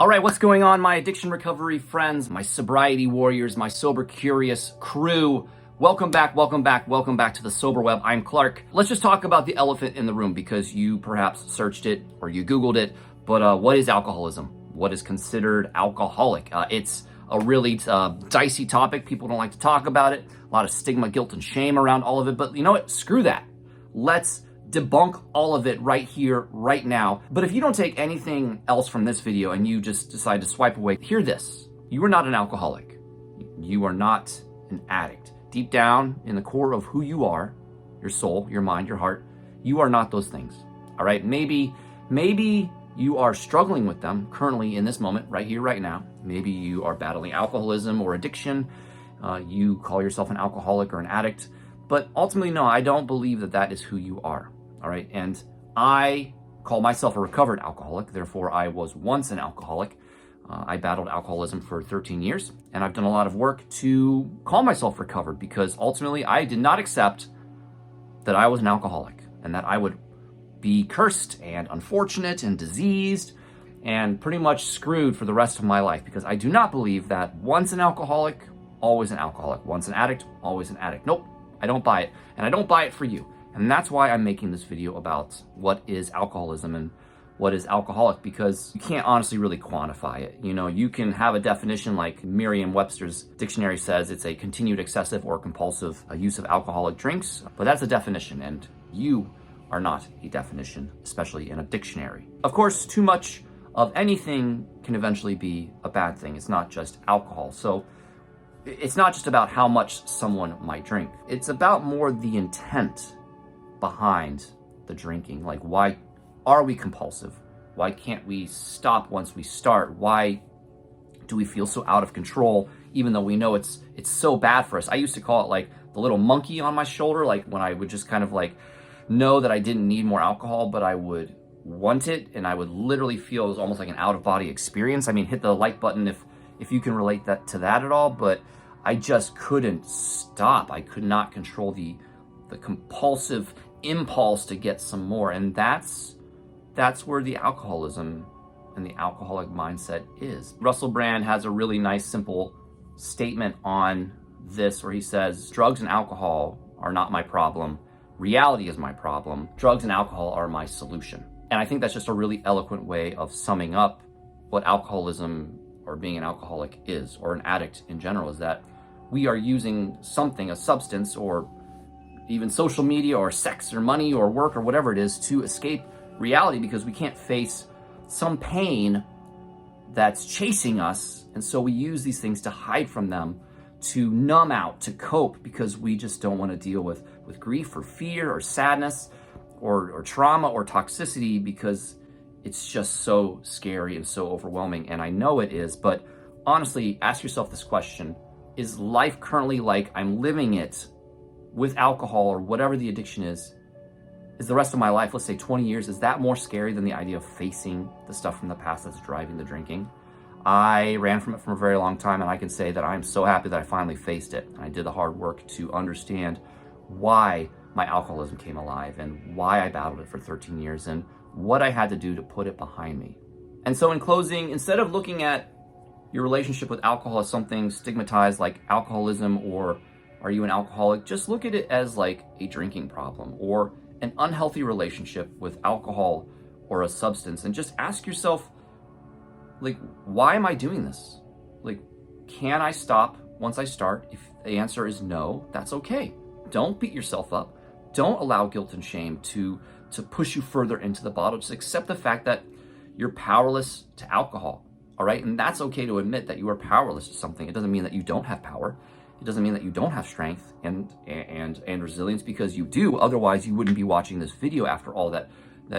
All right, what's going on, my addiction recovery friends, my sobriety warriors, my sober curious crew? Welcome back to the Sober Web. I'm Clark. Let's just talk about the elephant in the room because you perhaps searched it or you Googled it. But what is alcoholism? What is considered alcoholic? It's a really dicey topic. People don't like to talk about it. A lot of stigma, guilt, and shame around all of it. But you know what? Screw that. Let's debunk all of it right here, right now. But if you don't take anything else from this video and you just decide to swipe away, hear this. You are not an alcoholic. You are not an addict. Deep down in the core of who you are, your soul, your mind, your heart, you are not those things. All right? Maybe you are struggling with them currently in this moment, right here, right now. Maybe you are battling alcoholism or addiction. You call yourself an alcoholic or an addict. But ultimately, no, I don't believe that that is who you are. All right. And I call myself a recovered alcoholic. Therefore, I was once an alcoholic. I battled alcoholism for 13 years, and I've done a lot of work to call myself recovered because ultimately I did not accept that I was an alcoholic and that I would be cursed and unfortunate and diseased and pretty much screwed for the rest of my life because I do not believe that once an alcoholic, always an alcoholic. Once an addict, always an addict. Nope, I don't buy it. And I don't buy it for you. And that's why I'm making this video about what is alcoholism and what is alcoholic, because you can't honestly really quantify it. You know, you can have a definition like Merriam-Webster's dictionary says it's a continued excessive or compulsive use of alcoholic drinks, but that's a definition and you are not a definition, especially in a dictionary. Of course, too much of anything can eventually be a bad thing. It's not just alcohol. So it's not just about how much someone might drink. It's about more the intent behind the drinking. Like, why are we compulsive? Why can't we stop once we start? Why do we feel so out of control, even though we know it's so bad for us? I used to call it like the little monkey on my shoulder, like when I would just kind of like know that I didn't need more alcohol, but I would want it, and I would literally feel it was almost like an out-of-body experience. I mean, hit the like button if you can relate that to that at all, but I just couldn't stop. I could not control the compulsive impulse to get some more, and that's where the alcoholism and the alcoholic mindset is. Russell Brand has a really nice, simple statement on this where he says, drugs and alcohol are not my problem. Reality is my problem. Drugs and alcohol are my solution. And I think that's just a really eloquent way of summing up what alcoholism or being an alcoholic is, or an addict in general, is that we are using something, a substance, or even social media or sex or money or work or whatever it is to escape reality because we can't face some pain that's chasing us. And so we use these things to hide from them, to numb out, to cope, because we just don't want to deal with grief or fear or sadness or trauma or toxicity because it's just so scary and so overwhelming. And I know it is, but honestly, ask yourself this question. Is life currently like I'm living it with alcohol or whatever the addiction is the rest of my life, let's say 20 years, is that more scary than the idea of facing the stuff from the past that's driving the drinking? I ran from it for a very long time, and I can say that I'm so happy that I finally faced it. I did the hard work to understand why my alcoholism came alive and why I battled it for 13 years and what I had to do to put it behind me. And so in closing, instead of looking at your relationship with alcohol as something stigmatized like alcoholism or are you an alcoholic, just look at it as like a drinking problem or an unhealthy relationship with alcohol or a substance, and just ask yourself, like, why am I doing this? Like, can I stop once I start? If the answer is no, that's okay. Don't beat yourself up. Don't allow guilt and shame to push you further into the bottle. Just accept the fact that you're powerless to alcohol, all right? And that's okay to admit that you are powerless to something. It doesn't mean that you don't have power. It doesn't mean that you don't have strength and resilience, because you do. Otherwise, you wouldn't be watching this video after all that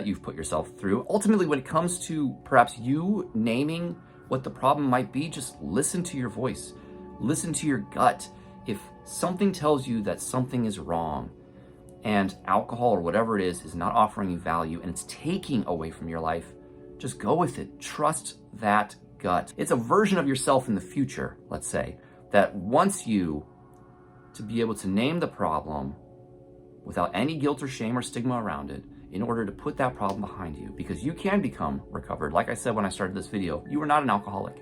you've put yourself through. Ultimately, when it comes to perhaps you naming what the problem might be, just listen to your voice. Listen to your gut. If something tells you that something is wrong and alcohol or whatever it is not offering you value and it's taking away from your life, just go with it. Trust that gut. It's a version of yourself in the future, let's say, that wants you to be able to name the problem without any guilt or shame or stigma around it, in order to put that problem behind you, because you can become recovered. Like I said when I started this video, you are not an alcoholic.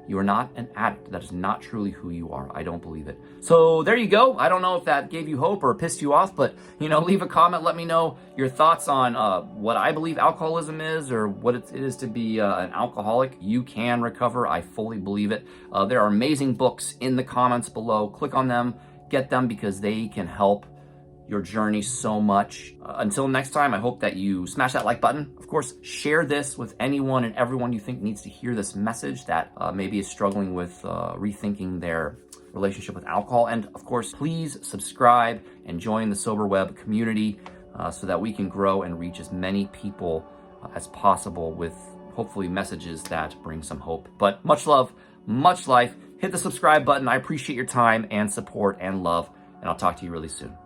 You are not an addict. That is not truly who you are. I don't believe it. So there you go. I don't know if that gave you hope or pissed you off, but leave a comment. Let me know your thoughts on what I believe alcoholism is, or what it is to be an alcoholic. You can recover. I fully believe it. There are amazing books in the comments below. Click on them, get them, because they can help your journey so much. Until next time, I hope that you smash that like button. Of course, share this with anyone and everyone you think needs to hear this message, that maybe is struggling with rethinking their relationship with alcohol. And of course, please subscribe and join the Sober Web community so that we can grow and reach as many people as possible with hopefully messages that bring some hope. But much love, much life. Hit the subscribe button. I appreciate your time and support and love, and I'll talk to you really soon.